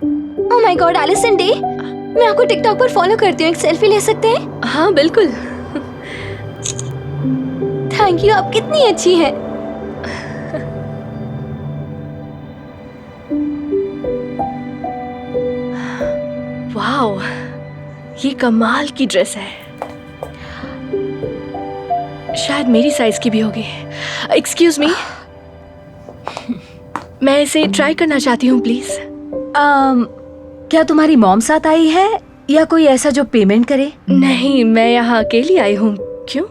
Oh my god, Allison Day, मैं आपको TikTok पर फॉलो करती हूँ, एक सेल्फी ले सकते हैं? हाँ बिल्कुल। थैंक यू, आप कितनी अच्छी हैं। वाओ, ये कमाल की ड्रेस है, शायद मेरी साइज की भी होगी। एक्सक्यूज मी, मैं इसे ट्राई करना चाहती हूँ प्लीज। क्या तुम्हारी मॉम साथ आई है या कोई ऐसा जो पेमेंट करे? नहीं, मैं यहाँ अकेली आई हूँ। क्यों?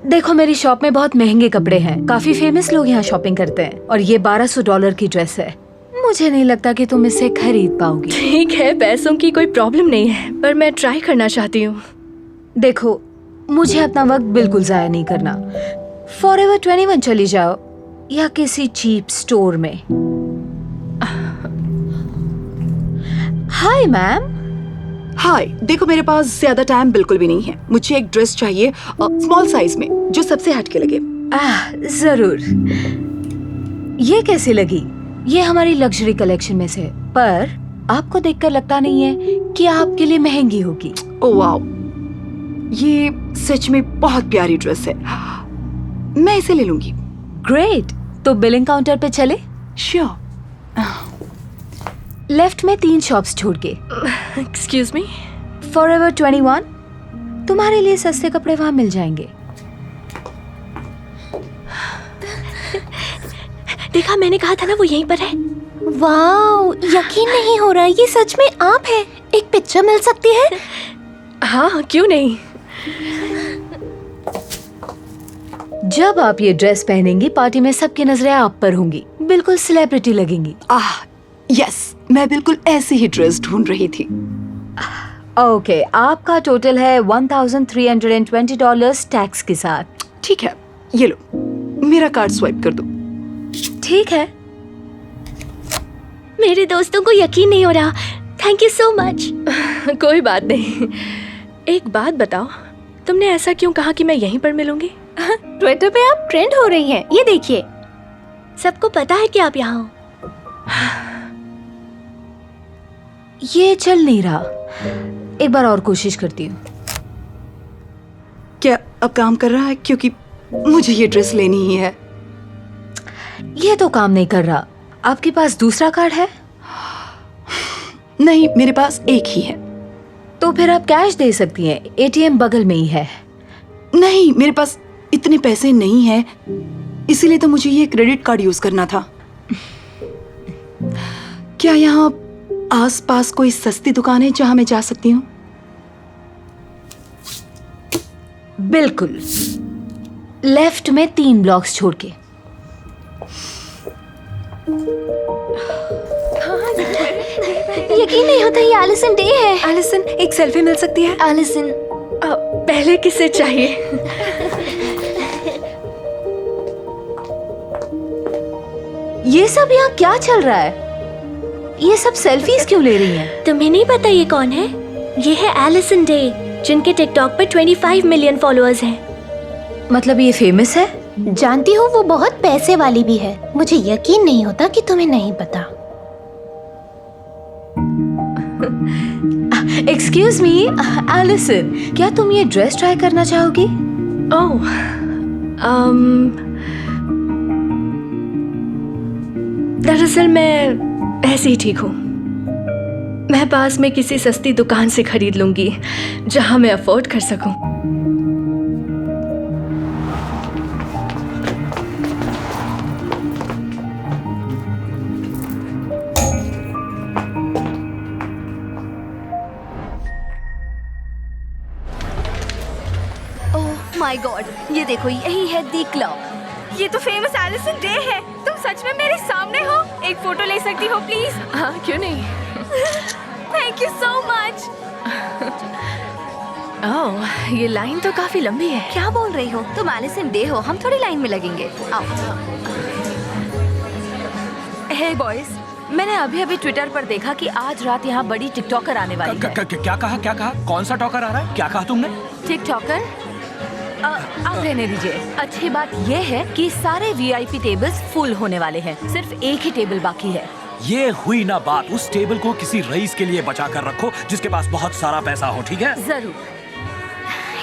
देखो, मेरी शॉप में बहुत महंगे कपड़े हैं, काफी फेमस लोग यहाँ शॉपिंग करते हैं, और ये $1200 की ड्रेस है। मुझे नहीं लगता कि तुम इसे खरीद पाओगी। ठीक है, पैसों की कोई प्रॉब्लम नहीं है, पर मैं ट्राई करना चाहती हूँ। देखो, मुझे अपना वक्त बिल्कुल जाया नहीं करना। फॉरएवर 21 चली जाओ या किसी चीप स्टोर में। Hi ma'am. हाय, देखो मेरे पास ज्यादा टाइम बिल्कुल भी नहीं है। मुझे एक ड्रेस चाहिए स्मॉल साइज में, जो सबसे हटके लगे। जरूर। ये कैसी लगी? ये हमारी लग्जरी कलेक्शन में से है, पर आपको देखकर लगता नहीं है कि आपके लिए महंगी होगी। ओह वाओ, ये सच में बहुत प्यारी ड्रेस है, मैं इसे ले लूंगी। ग्रेट, तो बिलिंग काउंटर पे चले? श्योर। लेफ्ट में 3 शॉप्स छोड़ के। एक्सक्यूज मी, फॉरएवर 21, तुम्हारे लिए सस्ते कपड़े वहां मिल जाएंगे। देखा, मैंने कहा था ना वो यहीं पर है। वाओ, यकीन नहीं हो रहा, ये सच में आप हैं। एक पिक्चर मिल सकती है? हाँ, क्यों नहीं। जब आप ये ड्रेस पहनेंगी, पार्टी में सबकी नजरें आप पर होंगी, बिल्कुल सेलिब्रिटी लगेंगी। यस, मैं बिल्कुल ऐसी ही ड्रेस ढूंढ रही थी। ओके, आपका टोटल है $1320 टैक्स के साथ। ठीक है, ये लो, मेरा कार्ड स्वाइप कर दो। ठीक है। मेरे दोस्तों को यकीन नहीं हो रहा। Thank you so much. कोई बात नहीं। एक बात बताओ, तुमने ऐसा क्यों कहा कि मैं यहीं पर मिलूंगी? ट्विटर पे आप ट्रेंड हो रही हैं, ये देखिए। सबको पता है कि आप यहाँ हो। ये चल नहीं रहा, एक बार और कोशिश करती हूँ। क्या अब काम कर रहा है? क्योंकि मुझे ये ड्रेस लेनी ही है। ये तो काम नहीं कर रहा। आपके पास दूसरा कार्ड है? नहीं, मेरे पास एक ही है। तो फिर आप कैश दे सकती हैं, एटीएम बगल में ही है। नहीं, मेरे पास इतने पैसे नहीं हैं, इसीलिए तो मुझे ये क्रेडिट कार्ड यूज करना था। क्या यहाँ आसपास कोई सस्ती दुकान है जहां मैं जा सकती हूँ? बिल्कुल, लेफ्ट में 3 ब्लॉक्स छोड़ के। यकीन नहीं होता, ये एलिसन डे है। एलिसन, एक सेल्फी मिल सकती है? एलिसन, पहले किसे चाहिए? ये सब यहाँ क्या चल रहा है? ये सब सेल्फीज क्यों ले रही हैं? तुम्हें नहीं पता ये कौन है? ये है एलिसन डे, जिनके टिकटॉक पर 25 मिलियन फॉलोअर्स हैं। मतलब ये फेमस है? जानती हो, वो बहुत पैसे वाली भी है। मुझे यकीन नहीं होता कि तुम्हें नहीं पता। एक्सक्यूज मी, एलिसन, क्या तुम ये ड्रेस ट्राई करना चाहोगी? ओह, दरअसल मैं ऐसे ही ठीक हूँ। मैं पास में किसी सस्ती दुकान से खरीद लूंगी जहां मैं अफोर्ड कर सकूं। ओह माय गॉड, ये देखो, यही है दी क्लब। ये तो फेमस एलिसन डे है। तुम सच में मेरे सामने हो? एक फोटो ले सकती हो प्लीज? हाँ, क्यों नहीं। Thank you so much. Oh, ये लाइन तो काफी लंबी है। क्या बोल रही हो? तुम एलिसन डे हो, हम थोड़ी लाइन में लगेंगे। आओ। हे बॉयज, मैंने अभी अभी ट्विटर पर देखा कि आज रात यहाँ बड़ी टिकटॉकर आने वाली है। क्या कहा? कौन सा टॉकर आ रहा है? क्या कहा तुमने? टिकटॉकर? आप रहने दीजिए। अच्छी बात यह है कि सारे वीआईपी टेबल्स फुल होने वाले हैं, सिर्फ एक ही टेबल बाकी है। ये हुई ना बात, उस टेबल को किसी रईस के लिए बचा कर रखो जिसके पास बहुत सारा पैसा हो, ठीक है? जरूर।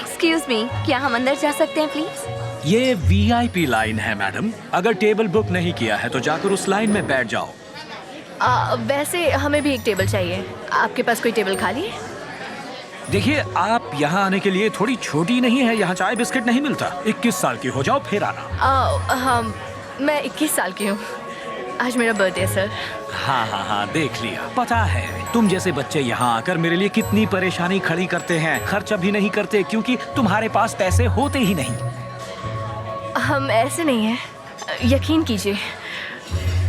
एक्सक्यूज मी, क्या हम अंदर जा सकते हैं प्लीज? ये वीआईपी लाइन है मैडम, अगर टेबल बुक नहीं किया है तो जाकर उस लाइन में बैठ जाओ। वैसे हमें भी एक टेबल चाहिए। आपके पास कोई टेबल खाली है? देखिए, आप यहाँ आने के लिए थोड़ी छोटी नहीं है, यहाँ चाय बिस्किट नहीं मिलता। 21 साल की हो जाओ फिर आना। हाँ, मैं 21 साल की हूँ। आज मेरा बर्थडे है सर। हाँ, देख लिया। पता है तुम जैसे बच्चे यहाँ आकर मेरे लिए कितनी परेशानी खड़ी करते हैं, खर्चा भी नहीं करते क्योंकि तुम्हारे पास पैसे होते ही नहीं। हम ऐसे नहीं हैं, यकीन कीजिए।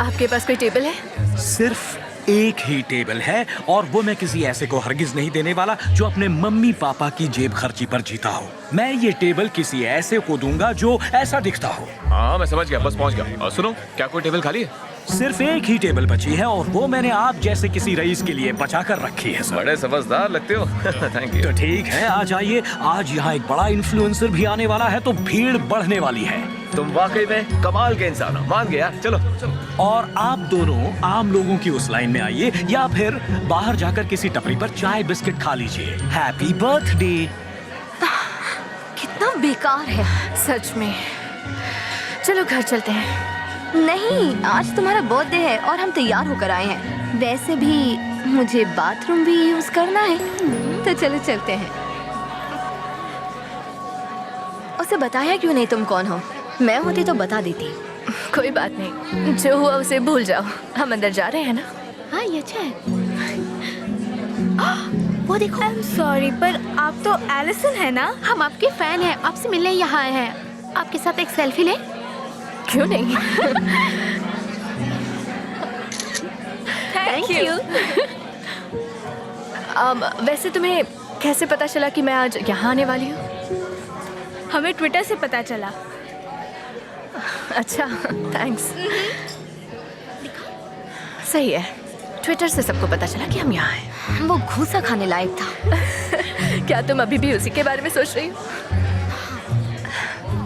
आपके पास कोई टेबल है? सिर्फ एक ही टेबल है और वो मैं किसी ऐसे को हरगिज नहीं देने वाला जो अपने मम्मी पापा की जेब खर्ची पर जीता हो। मैं ये टेबल किसी ऐसे को दूंगा जो ऐसा दिखता हो। हाँ मैं समझ गया, बस पहुंच गया। और सुनो, क्या कोई टेबल खाली है? सिर्फ एक ही टेबल बची है और वो मैंने आप जैसे किसी रईस के लिए बचा कर रखी है सर। बड़े समझदार लगते हो। Thank you. तो ठीक है, आ जाइए। आज यहाँ एक बड़ा इन्फ्लुएंसर भी आने वाला है तो भीड़ बढ़ने वाली है। तुम वाकई में कमाल के इंसान हो, मान गया। चलो और आप दोनों आम लोगों की उस लाइन में आइए या फिर बाहर जाकर किसी टपरी पर चाय बिस्किट खा लीजिए। Happy birthday. कितना बेकार है सच में। चलो घर चलते हैं। नहीं, आज तुम्हारा बर्थडे है और हम तैयार होकर आए हैं। वैसे भी मुझे बाथरूम भी यूज करना है, तो चलो चलते हैं। उसे बताया क्यों नहीं तुम कौन हो? मैं होती तो बता देती। कोई बात नहीं, जो हुआ उसे भूल जाओ। हम अंदर जा रहे हैं ना? हाँ, ये अच्छा है। वो देखो। आई एम सॉरी, पर आप तो एलिसन है ना? हम आपके फैन हैं, आपसे मिलने यहाँ आए हैं। आपके साथ एक सेल्फी ले? क्यों नहीं? Thank you. वैसे तुम्हें कैसे पता चला कि मैं आज यहाँ आने वाली हूँ? हमें ट्विटर से पता चला। अच्छा, थैंक्स। सही है, ट्विटर से सबको पता चला कि हम यहाँ हैं। वो घूसा खाने लायक था। क्या तुम अभी भी उसी के बारे में सोच रही हो?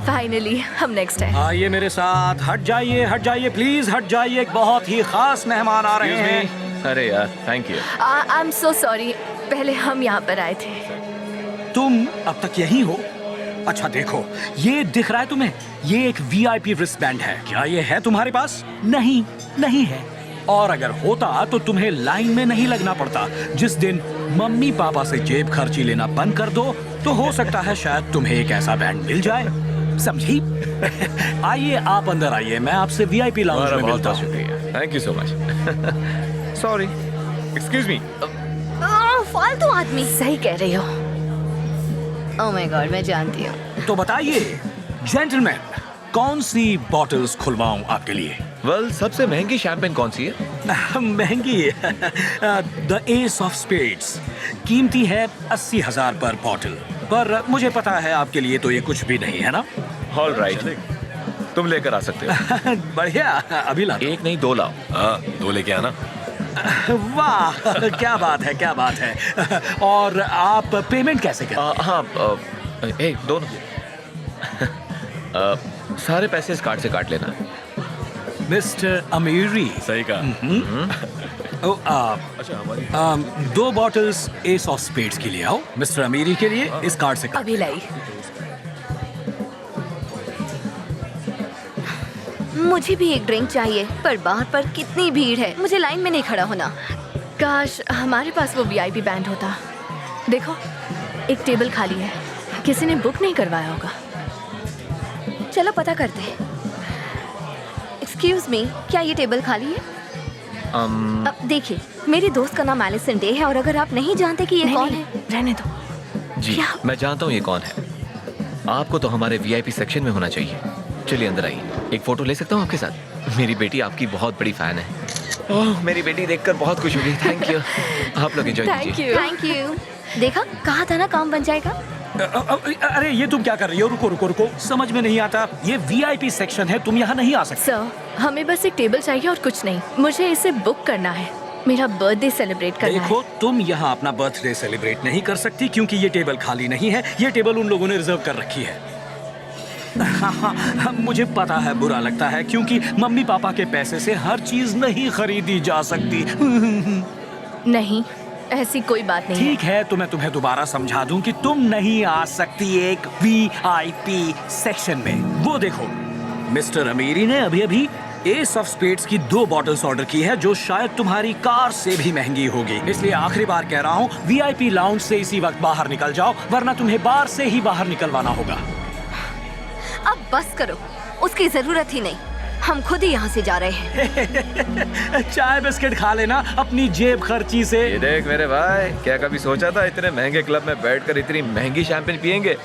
फाइनली हम नेक्स्ट है। आइए मेरे साथ। हट जाइए प्लीज, हट जाइए। एक बहुत ही खास मेहमान आ रहे हैं। अरे यार, thank you. I am so sorry, पहले हम यहाँ पर आए थे। तुम अब तक यहीं हो? अच्छा देखो, ये दिख रहा है तुम्हें? ये एक वीआईपी रिस्टबैंड है। क्या ये है तुम्हारे पास? नहीं है। और अगर होता तो तुम्हें लाइन में नहीं लगना पड़ता। जिस दिन मम्मी पापा से जेब खर्ची लेना बंद कर दो तो हो सकता है शायद तुम्हें एक ऐसा बैंड मिल जाए, समझी? आइए आप अंदर आइए, मैं आपसे वीआईपी लाउंज में मिलता हूं। शुक्रिया, thank you so much. Sorry, excuse me. फालतू आदमी। सही कह रही हो। ओह माय गॉड, मैं जानती हूँ। तो बताइए जेंटलमैन, कौन सी बॉटल्स खुलवाऊं आपके लिए? वेल, सबसे महंगी शैंपेन कौन सी है? महंगी द एस ऑफ स्पेड्स। कीमती है 80,000 पर बॉटल, पर मुझे पता है आपके लिए तो ये कुछ भी नहीं है ना? ऑल राइट, तुम लेकर आ सकते हो। बढ़िया, अभी ला। एक नहीं, 2 लाओ। हाँ, 2 लेके आना। वाह, क्या बात है। और आप पेमेंट कैसे करें? हाँ, एक दोनों। सारे पैसे इस कार्ड से काट लेना। मिस्टर अमीरी। सही कहा। अच्छा, हमारी 2 बॉटल्स एस ऑफ स्पेड्स के लिए आओ। मिस्टर अमीरी के लिए इस कार्ड से अभी लाई। मुझे भी एक ड्रिंक चाहिए, पर बाहर पर कितनी भीड़ है, मुझे लाइन में नहीं खड़ा होना। काश हमारे पास वो वीआईपी बैंड होता। देखो, एक टेबल खाली है, किसी ने बुक नहीं करवाया होगा। चलो पता करते हैं। एक्सक्यूज मी, क्या ये टेबल खाली है? अब देखिए, मेरे दोस्त का नाम एलिसन डे है और अगर आप नहीं जानते कि ये कौन है, रहने दो। जी, मैं जानता हूँ ये कौन है। आपको तो हमारे वीआईपी सेक्शन में होना चाहिए। चलिए अंदर आइए, एक फोटो ले सकता हूँ आपके साथ? मेरी बेटी आपकी बहुत बड़ी फैन है। ओह, मेरी बेटी देखकर बहुत खुश होगी। Thank you. आप लोग एंजॉय कीजिए। Thank you. देखा, कहा था ना काम बन जाएगा। अरे ये तुम क्या कर रही हो? रुको, समझ में नहीं आता। ये वीआईपी सेक्शन है, तुम यहाँ नहीं आ सकते। सर, हमें बस एक टेबल चाहिए और कुछ नहीं। मुझे इसे बुक करना है, मेरा बर्थडे सेलिब्रेट करना है। देखो, तुम यहाँ अपना बर्थडे सेलिब्रेट नहीं कर सकती क्योंकि ये टेबल खाली नहीं है। ये टेबल उन लोगों ने रिजर्व कर रखी है। हाँ, मुझे पता है बुरा लगता है क्योंकि मम्मी पापा के पैसे से हर चीज नहीं खरीदी जा सकती। नहीं, ऐसी कोई बात नहीं है। ठीक है, तो मैं तुम्हें दोबारा समझा दूं कि तुम नहीं आ सकती एक VIP सेक्शन में। वो देखो, मिस्टर अमीरी ने अभी अभी एस ऑफ स्पेड्स की 2 बॉटल्स ऑर्डर की है जो शायद तुम्हारी कार से भी महंगी होगी। इसलिए आखिरी बार कह रहा हूँ, VIP लाउंज से इसी वक्त बाहर निकल जाओ, वरना तुम्हें बार से ही बाहर निकलवाना होगा। अब बस करो, उसकी जरूरत ही नहीं, हम खुद ही यहाँ से जा रहे हैं। चाय बिस्किट खा लेना अपनी जेब खर्ची से। ये देख मेरे भाई, क्या कभी सोचा था इतने महंगे क्लब में बैठकर इतनी महंगी शैंपेन पियेंगे?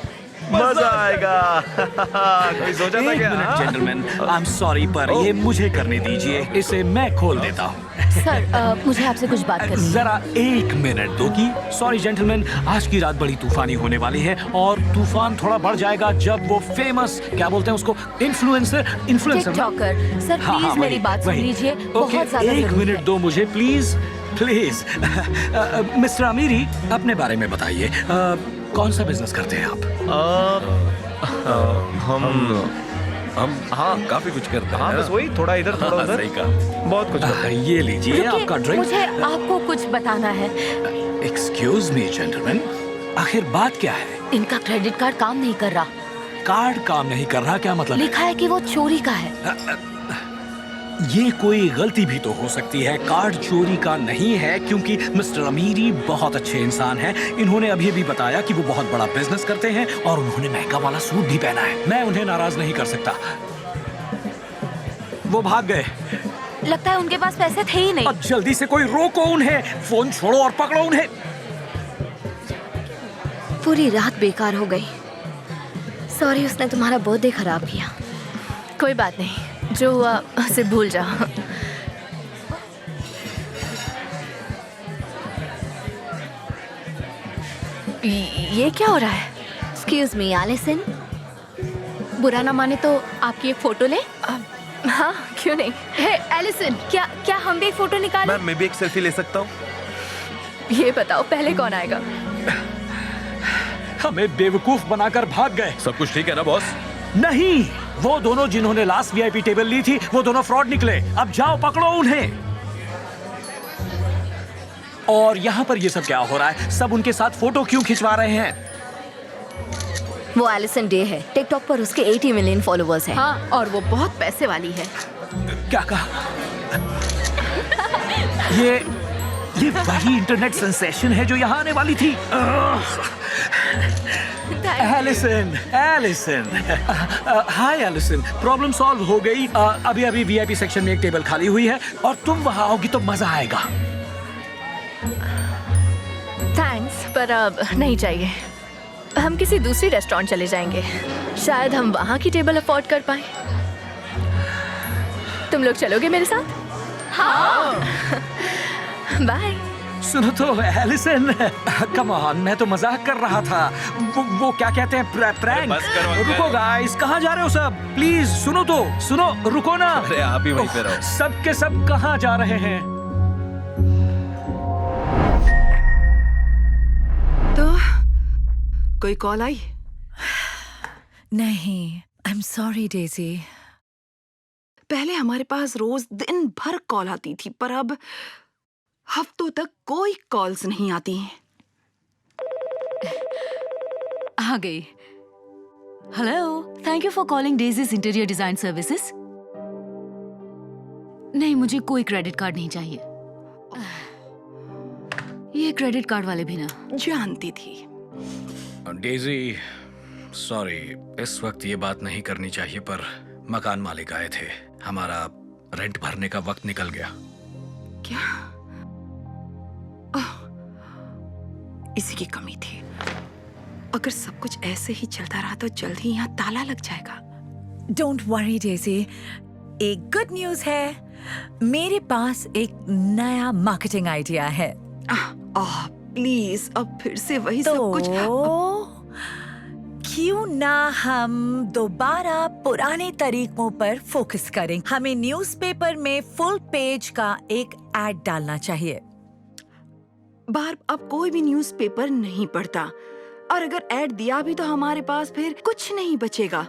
मजा आएगा। कोई सोचा था क्या? जेंटलमैन, आई एम सॉरी पर ये मुझे करने दीजिए, इसे मैं खोल देता हूँ। सर, मुझे आपसे कुछ बात करनी है। जरा 1 मिनट दो की। सॉरी जेंटलमैन, आज की रात बड़ी तूफानी होने वाली है और तूफान थोड़ा बढ़ जाएगा जब वो फेमस, क्या बोलते हैं उसको, इन्फ्लुएंसर टिकटॉकर। सर हाँ, प्लीज मेरी बात सुन लीजिए, बहुत ज्यादा 1 जरूरी मिनट है। दो मुझे प्लीज प्लीज। मिस्टर अमीरी, अपने बारे में बताइए, कौन सा बिजनेस करते हैं आप? हम हाँ काफी कुछ करते हैं। हाँ बस वही, थोड़ा इधर थोड़ा उधर। सही कहा, बहुत कुछ करते हैं। ये लीजिए आपका ड्रिंक। मुझे आपको कुछ बताना है। एक्सक्यूज मी जेंटलमैन, आखिर बात क्या है? इनका क्रेडिट कार्ड काम नहीं कर रहा। कार्ड काम नहीं कर रहा, क्या मतलब? लिखा है कि वो चोरी का है। ये कोई गलती भी तो हो सकती है। कार्ड चोरी का नहीं है क्योंकि मिस्टर अमीरी बहुत अच्छे इंसान हैं। इन्होंने अभी भी बताया कि वो बहुत बड़ा बिजनेस करते हैं और उन्होंने महंगा वाला सूट भी पहना है। मैं उन्हें नाराज नहीं कर सकता। वो भाग गए। लगता है उनके पास पैसे थे ही नहीं। अब जल्दी से कोई रोको उन्हें, फोन छोड़ो और पकड़ो उन्हें। पूरी रात बेकार हो गई। सॉरी, उसने तुम्हारा बर्थडे खराब किया। कोई बात नहीं, जो हुआ उसे भूल जाओ। ये क्या हो रहा है? Excuse me Allison. बुरा ना माने तो आपकी एक फोटो ले। हाँ, क्यों नहीं। हे एलिसन, क्या हम भी एक फोटो निकालें? मैम, मैं भी एक सेल्फी ले सकता हूँ? ये बताओ पहले कौन आएगा? हमें बेवकूफ बनाकर भाग गए। सब कुछ ठीक है ना बॉस? नहीं, वो दोनों जिन्होंने लास्ट VIP टेबल ली थी वो दोनों फ्रॉड निकले। अब जाओ पकड़ो उन्हें। और यहाँ पर ये सब क्या हो रहा है? सब उनके साथ फोटो क्यों खिंचवा रहे हैं? वो एलिसन डे है। टिकटॉक पर उसके 80 मिलियन फॉलोअर्स हैं। हाँ, और वो बहुत पैसे वाली है। क्या कहा? ये वही इंटरनेट सेंसेशन है जो यहाँ आने वाली थी। एलिसन, हाय एलिसन, प्रॉब्लम सॉल्व हो गई। अभी VIP सेक्शन में एक टेबल खाली हुई है और तुम वहाँ आओगी तो मजा आएगा। थैंक्स, पर अब नहीं चाहिए। हम किसी दूसरी रेस्टोरेंट चले जाएंगे, शायद हम वहाँ की टेबल अफोर्ड कर पाए। तुम लोग चलोगे मेरे साथ? हाँ। बाय। सुनो तो एलिसन, कम ऑन, मैं तो मजाक कर रहा था। वो क्या कहते हैं, प्रैंक। बस करो अंकल। रुको गाइस, कहाँ जा रहे हो सब? प्लीज सुनो तो, सुनो, रुको ना। अरे आप ही वहीं पे रहो। सब के सब कहाँ जा रहे हैं? तो कोई कॉल आई? नहीं, आई एम सॉरी डेजी। पहले हमारे पास रोज दिन भर कॉल आती थी, पर अब हफ्तों तक कोई कॉल्स नहीं आती हैं। आ गई। Hello, thank you for calling daisies interior design services. नहीं, मुझे कोई क्रेडिट कार्ड नहीं चाहिए। ये क्रेडिट कार्ड वाले भी ना। जानती थी। डेजी, सॉरी, इस वक्त ये बात नहीं करनी चाहिए, पर मकान मालिक आए थे। हमारा रेंट भरने का वक्त निकल गया। क्या? इसी की कमी थी। अगर सब कुछ ऐसे ही चलता रहा तो जल्द ही यहाँ ताला लग जाएगा। डोंट वरी डेजी, एक गुड न्यूज है। मेरे पास एक नया मार्केटिंग आइडिया है। प्लीज, अब फिर से वही सब कुछ। क्यों ना हम दोबारा पुराने तरीकों पर फोकस करें। हमें न्यूज़पेपर में फुल पेज का एक एड डालना चाहिए। बार अब कोई भी न्यूज़पेपर नहीं पढ़ता, और अगर ऐड दिया भी तो हमारे पास फिर कुछ नहीं बचेगा।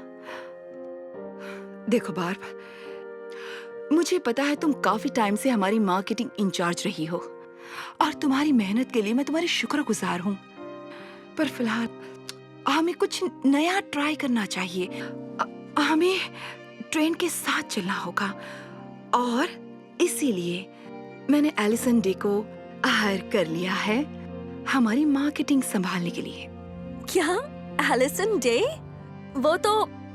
देखो बार्ब, मुझे पता है तुम काफी टाइम से हमारी मार्केटिंग इंचार्ज रही हो और तुम्हारी मेहनत के लिए मैं तुम्हारी शुक्रगुजार हूँ, पर फिलहाल हमें कुछ नया ट्राई करना चाहिए। हमें ट्रेंड के साथ चलना होगा और इसीलिए मैंने एलिसन डे को हायर कर लिया है हमारी मार्केटिंग संभालने के लिए। क्या एलिसन डे? वो तो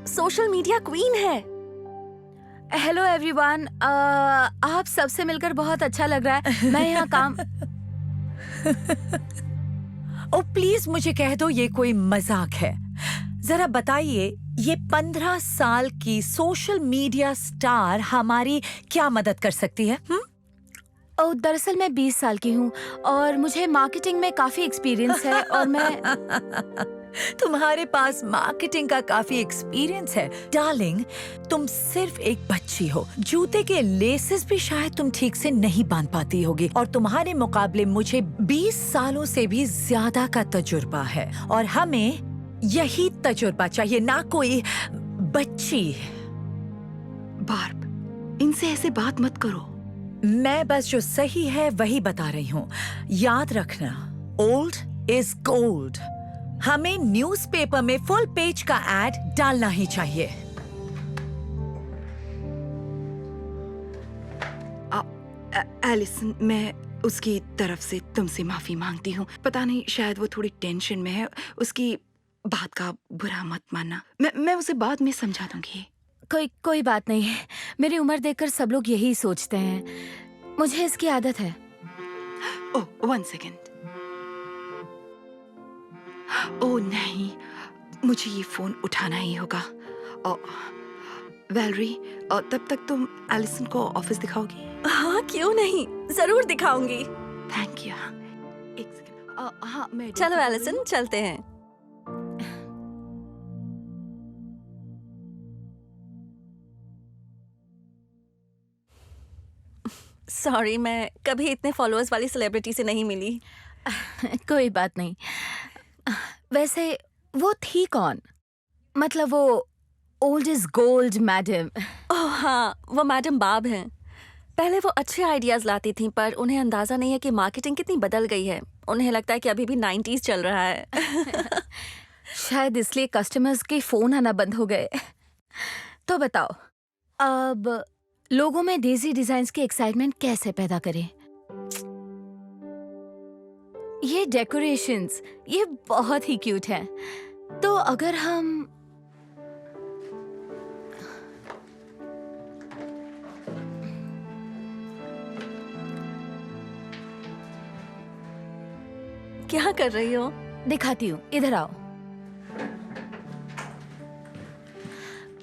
सोशल मीडिया क्वीन है। हेलो एवरीवन, आप सबसे मिलकर बहुत अच्छा लग रहा है। मैं यहाँ काम ओ प्लीज मुझे कह दो ये कोई मजाक है। जरा बताइए, ये 15 साल की सोशल मीडिया स्टार हमारी क्या मदद कर सकती है? दरअसल मैं 20 साल की हूँ और मुझे मार्केटिंग में काफी एक्सपीरियंस है और मैं तुम्हारे पास मार्केटिंग का काफी एक्सपीरियंस है। डार्लिंग, तुम सिर्फ एक बच्ची हो। जूते के लेसेस भी शायद तुम ठीक से नहीं बांध पाती होगी और तुम्हारे मुकाबले मुझे 20 सालों से भी ज्यादा का तजुर्बा है और हमें यही तजुर्बा चाहिए, ना कोई बच्ची। बार्ब, इनसे ऐसे बात मत करो। मैं बस जो सही है वही बता रही हूँ। याद रखना, ओल्ड इज गोल्ड। हमें न्यूज़पेपर में फुल पेज का एड डालना ही चाहिए। एलिसन, मैं उसकी तरफ से तुमसे माफी मांगती हूँ। पता नहीं, शायद वो थोड़ी टेंशन में है। उसकी बात का बुरा मत मानना। मैं उसे बाद में समझा दूंगी। कोई बात नहीं है। मेरी उम्र देखकर सब लोग यही सोचते हैं। मुझे इसकी आदत है। ओह, 1 सेकेंड। ओह नहीं, मुझे ये फोन उठाना ही होगा। वैलरी, तब तक तुम एलिसन को ऑफिस दिखाओगी? हाँ, क्यों नहीं, जरूर दिखाऊंगी। Thank you. एक सेकेंड। हाँ, मैं चलो एलिसन, चलते हैं। सॉरी, मैं कभी इतने फॉलोअर्स वाली सेलिब्रिटी से नहीं मिली। कोई बात नहीं। वैसे वो थी कौन? मतलब वो ओल्ड इज गोल्ड मैडम। ओह हाँ, वो मैडम बाब हैं। पहले वो अच्छे आइडियाज लाती थीं, पर उन्हें अंदाजा नहीं है कि मार्केटिंग कितनी बदल गई है। उन्हें लगता है कि अभी भी 90s चल रहा है। शायद इसलिए कस्टमर्स के फोन आना बंद हो गए। तो बताओ, अब लोगों में डेजी डिजाइन्स की एक्साइटमेंट कैसे पैदा करें? ये डेकोरेशंस, ये बहुत ही क्यूट है। तो अगर हम क्या कर रही हो? दिखाती हूँ, इधर आओ।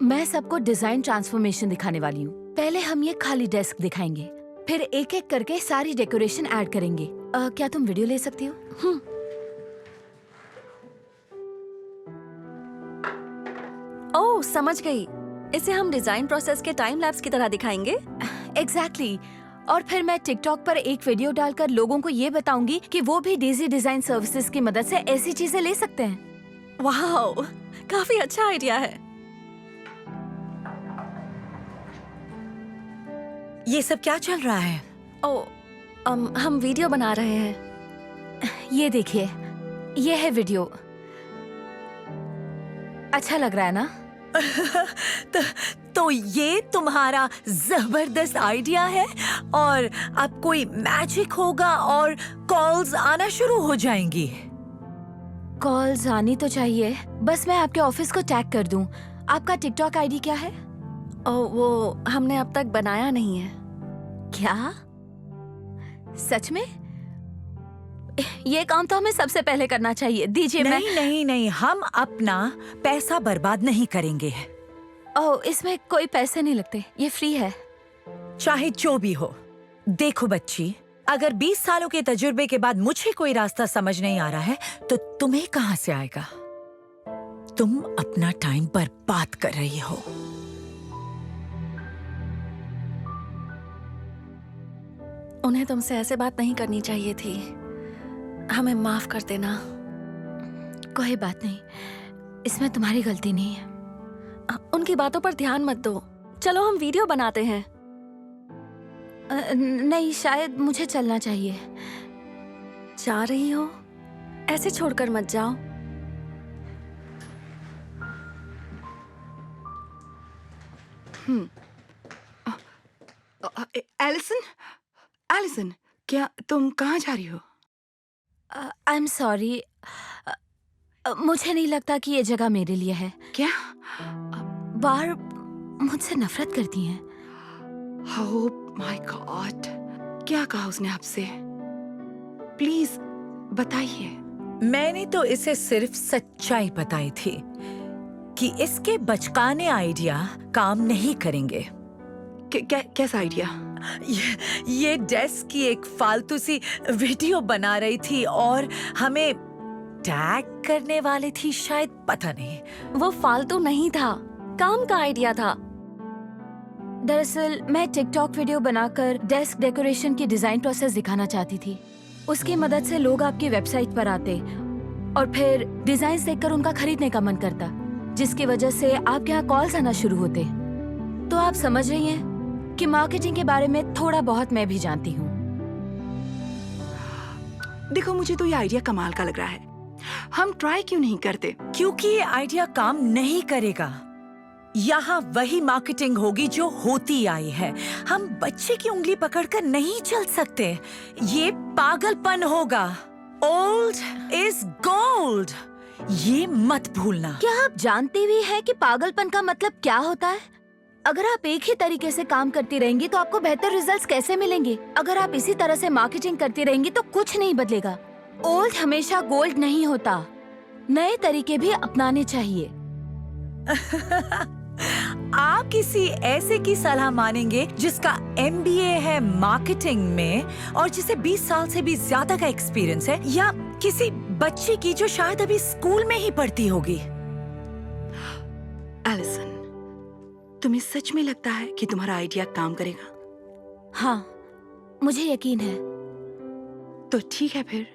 मैं सबको डिजाइन ट्रांसफॉर्मेशन दिखाने वाली हूँ। पहले हम ये खाली डेस्क दिखाएंगे, फिर एक एक करके सारी डेकोरेशन ऐड करेंगे। क्या तुम वीडियो ले सकती हो? ओह, समझ गई। इसे हम डिजाइन प्रोसेस के टाइम लैप्स की तरह दिखाएंगे। एग्जैक्टली। और फिर मैं टिकटॉक पर एक वीडियो डालकर लोगों को ये बताऊंगी कि वो भी डेजी डिजाइन सर्विसेज की मदद से ऐसी चीजें ले सकते हैं। वाह, काफी अच्छा आइडिया है। ये सब क्या चल रहा है? ओह, हम वीडियो बना रहे हैं। ये देखिए, ये है वीडियो। अच्छा लग रहा है ना? तो ये तुम्हारा जबरदस्त आइडिया है और अब कोई मैजिक होगा और कॉल्स आना शुरू हो जाएंगी। कॉल्स आनी तो चाहिए, बस मैं आपके ऑफिस को टैग कर दूं। आपका टिकटॉक आईडी क्या है? ओह, वो हमने अब तक बनाया नहीं है। क्या? सच में? ये काम तो हमें सबसे पहले करना चाहिए। दीजिए। नहीं, हम अपना पैसा बर्बाद नहीं करेंगे। ओह, इसमें कोई पैसे नहीं लगते, ये फ्री है। चाहे जो भी हो। देखो बच्ची, अगर 20 सालों के तजुर्बे के बाद मुझे कोई रास्ता समझ नहीं आ रहा है तो तुम्हें कहां से आएगा? तुम अपना टाइम बर्बाद कर रही हो। उन्हें तुमसे ऐसे बात नहीं करनी चाहिए थी। हमें माफ कर देना। कोई बात नहीं, इसमें तुम्हारी गलती नहीं है। उनकी बातों पर ध्यान मत दो। चलो हम वीडियो बनाते हैं। नहीं, शायद मुझे चलना चाहिए। जा रही हो? ऐसे छोड़कर मत जाओ। एलिसन, एलिसन, क्या तुम कहाँ जा रही हो? आई एम सॉरी, मुझे नहीं लगता कि ये जगह मेरे लिए है। क्या? बार मुझसे नफरत करती हैं। ओह माय गॉड, क्या कहा उसने आपसे? प्लीज बताइए। मैंने तो इसे सिर्फ सच्चाई बताई थी कि इसके बचकाने आइडिया काम नहीं करेंगे। कैसा आइडिया? ये डेस्क की एक फालतू सी वीडियो बना रही थी और हमें टैग करने वाली थी शायद, पता नहीं। वो फालतू नहीं था, काम का आइडिया था। दरअसल मैं टिकटॉक वीडियो बनाकर डेस्क डेकोरेशन की डिजाइन प्रोसेस दिखाना चाहती थी। उसकी मदद से लोग आपकी वेबसाइट पर आते और फिर डिजाइन देखकर उनका खरीदने का मन करता, जिसकी वजह से आपके यहाँ कॉल्स आना शुरू होते। तो आप समझ रही हैं कि मार्केटिंग के बारे में थोड़ा बहुत मैं भी जानती हूँ। देखो, मुझे तो ये आइडिया कमाल का लग रहा है। हम ट्राई क्यों नहीं करते? क्योंकि ये आइडिया काम नहीं करेगा। यहाँ वही मार्केटिंग होगी जो होती आई है। हम बच्चे की उंगली पकड़कर नहीं चल सकते। ये पागलपन होगा। ओल्ड इज गोल्ड, ये मत भूलना। क्या आप जानती भी हैं कि पागलपन का मतलब क्या होता है? अगर आप एक ही तरीके से काम करती रहेंगी तो आपको बेहतर रिजल्ट्स कैसे मिलेंगे? अगर आप इसी तरह से मार्केटिंग करती रहेंगी तो कुछ नहीं बदलेगा। ओल्ड हमेशा गोल्ड नहीं होता, नए तरीके भी अपनाने चाहिए। आप किसी ऐसे की सलाह मानेंगे जिसका MBA है मार्केटिंग में और जिसे 20 साल से भी ज्यादा का एक्सपीरियंस है, या किसी बच्ची की जो शायद अभी स्कूल में ही पढ़ती होगी? एलिसन, तुम्हें सच में लगता है कि तुम्हारा आइडिया काम करेगा? हाँ, मुझे यकीन है। तो ठीक है, फिर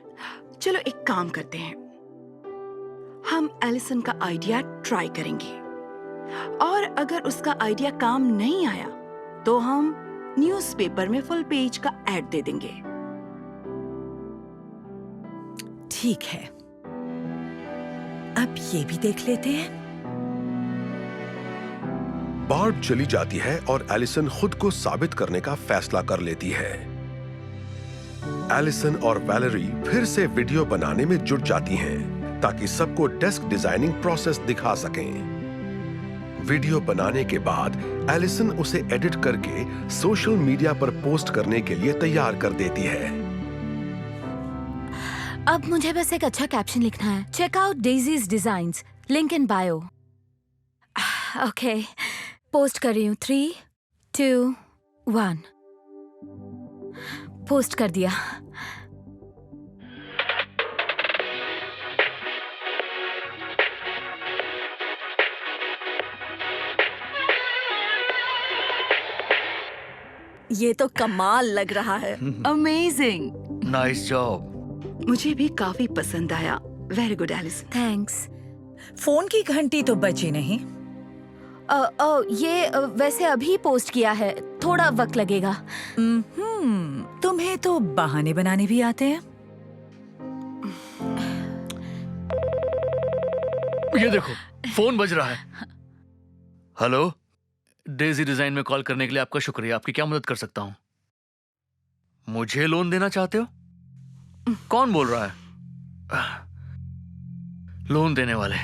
चलो एक काम करते हैं। हम एलिसन का आइडिया ट्राई करेंगे और अगर उसका आइडिया काम नहीं आया तो हम न्यूज़पेपर में फुल पेज का ऐड दे देंगे। ठीक है, अब ये भी देख लेते हैं। बार्ब चली जाती है और एलिसन खुद को साबित करने का फैसला कर लेती है। एलिसन और वैलेरी फिर से वीडियो बनाने में जुट जाती हैं ताकि सबको डेस्क डिजाइनिंग प्रोसेस दिखा सकें। वीडियो बनाने के बाद एलिसन उसे एडिट करके सोशल मीडिया पर पोस्ट करने के लिए तैयार कर देती है। अब मुझे बस एक अच्छा कैप्शन लिखना है। Check out Daisy's designs, link in bio. Okay, post कर रही हूँ। 3, 2, 1। पोस्ट कर दिया। ये तो कमाल लग रहा है। अमेजिंग। Nice job. मुझे भी काफी पसंद आया। Very good Allison. Thanks. Phone की घंटी तो बजी नहीं। ये वैसे अभी पोस्ट किया है, थोड़ा वक्त लगेगा। तुम्हें तो बहाने बनाने भी आते हैं। ये देखो, फोन बज रहा है। हेलो, डेजी डिजाइन में कॉल करने के लिए आपका शुक्रिया। आपकी क्या मदद कर सकता हूँ? मुझे लोन देना चाहते हो? कौन बोल रहा है? लोन देने वाले।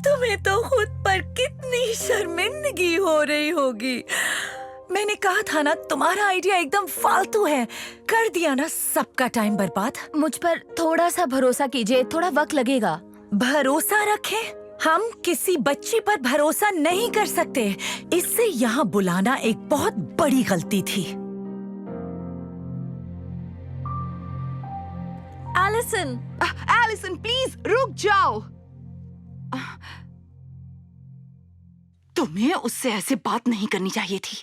तुम्हें तो खुद पर कितनी शर्मिंदगी हो रही होगी। मैंने कहा था ना, तुम्हारा आइडिया एकदम फालतू है। कर दिया ना सबका टाइम बर्बाद। मुझ पर थोड़ा सा भरोसा कीजिए, थोड़ा वक्त लगेगा। भरोसा रखें? हम किसी बच्ची पर भरोसा नहीं कर सकते। इससे यहाँ बुलाना एक बहुत बड़ी गलती थी। एलिसन, एलिसन प्लीज रुक जाओ। तुम्हें उससे ऐसे बात नहीं करनी चाहिए थी।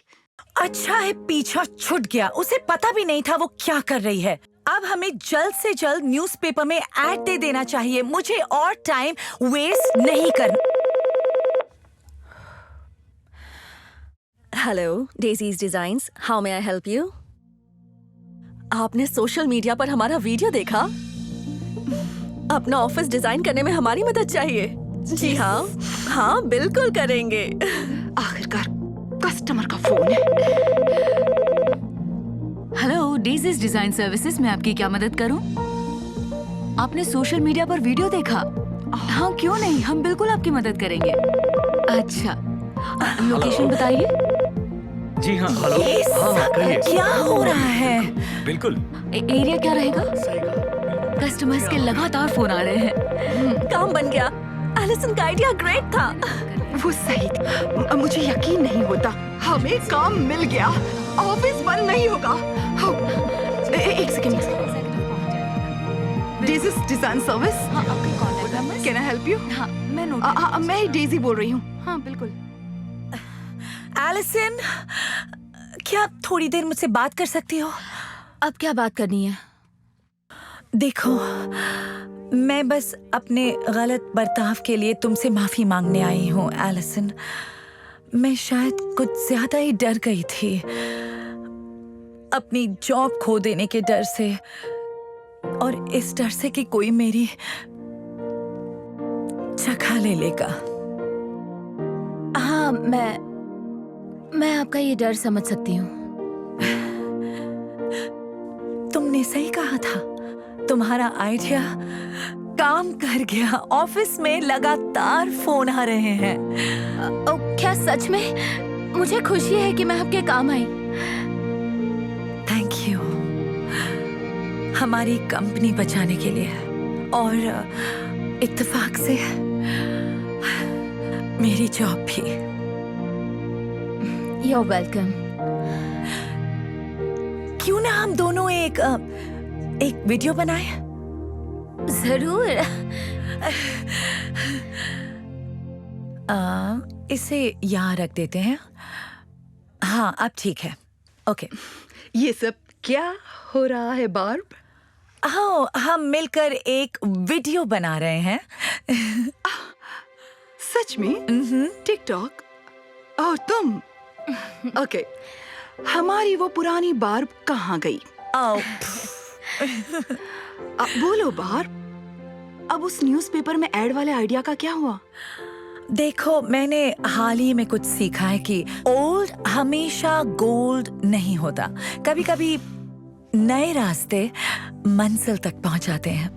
अच्छा है पीछा छूट गया, उसे पता भी नहीं था वो क्या कर रही है। अब हमें जल्द से जल्द न्यूज़पेपर में ऐड दे देना चाहिए। मुझे और टाइम वेस्ट नहीं करना। Hello, daisies designs, how may I help you? आपने सोशल मीडिया पर हमारा वीडियो देखा? अपना ऑफिस डिजाइन करने में हमारी मदद चाहिए? जी हाँ, हाँ बिल्कुल करेंगे। आखिरकार कस्टमर का फोन है। हेलो, डेजीज डिजाइन सर्विसेज में आपकी क्या मदद करूं? आपने सोशल मीडिया पर वीडियो देखा? हाँ क्यों नहीं, हम बिल्कुल आपकी मदद करेंगे। अच्छा, लोकेशन बताइए। जी हाँ। हेलो। हाँ कहिए। क्या हो रहा है? बिल्कुल। एरिया क्या रहेगा? कस्टमर्स के लगातार फोन आ रहे हैं। काम बन गया। एलिसन का आइडिया ग्रेट था। वो सही था। मुझे यकीन नहीं होता, हमें काम मिल गया। ऑफिस बंद नहीं होगा। एक सेकंड। Daisies design service. हाँ, आपके contact number. Can I help you? हाँ, मैं नोट। मैं ही डेजी बोल रही हूँ। हाँ बिल्कुल। एलिसन, क्या आप थोड़ी देर मुझसे बात कर सकती हो? अब क्या बात करनी है? देखो, मैं बस अपने गलत बर्ताव के लिए तुमसे माफी मांगने आई हूँ एलिसन। मैं शायद कुछ ज्यादा ही डर गई थी, अपनी जॉब खो देने के डर से, और इस डर से कि कोई मेरी जगह ले लेगा। हाँ, मैं आपका ये डर समझ सकती हूँ। तुमने सही कहा था, तुम्हारा आइडिया काम कर गया। ऑफिस में लगातार फोन आ रहे हैं। क्या सच में? मुझे खुशी है कि मैं आपके काम आई। थैंक यू, हमारी कंपनी बचाने के लिए, और इत्तेफाक से मेरी जॉब भी। You're welcome. क्यों ना हम दोनों एक वीडियो बनाए? जरूर। इसे यहाँ रख देते हैं। हाँ, अब ठीक है। ओके। ये सब क्या हो रहा है बार्ब? हाँ, हम मिलकर एक वीडियो बना रहे हैं। सच में? टिकटॉक? और तुम? ओके, हमारी वो पुरानी बार्ब कहाँ गई? बोलो बार्ब, अब उस न्यूज़पेपर में ऐड वाले आइडिया का क्या हुआ? देखो, मैंने हाल ही में कुछ सीखा है कि ओल्ड हमेशा गोल्ड नहीं होता। कभी कभी नए रास्ते मंजिल तक पहुंचाते हैं।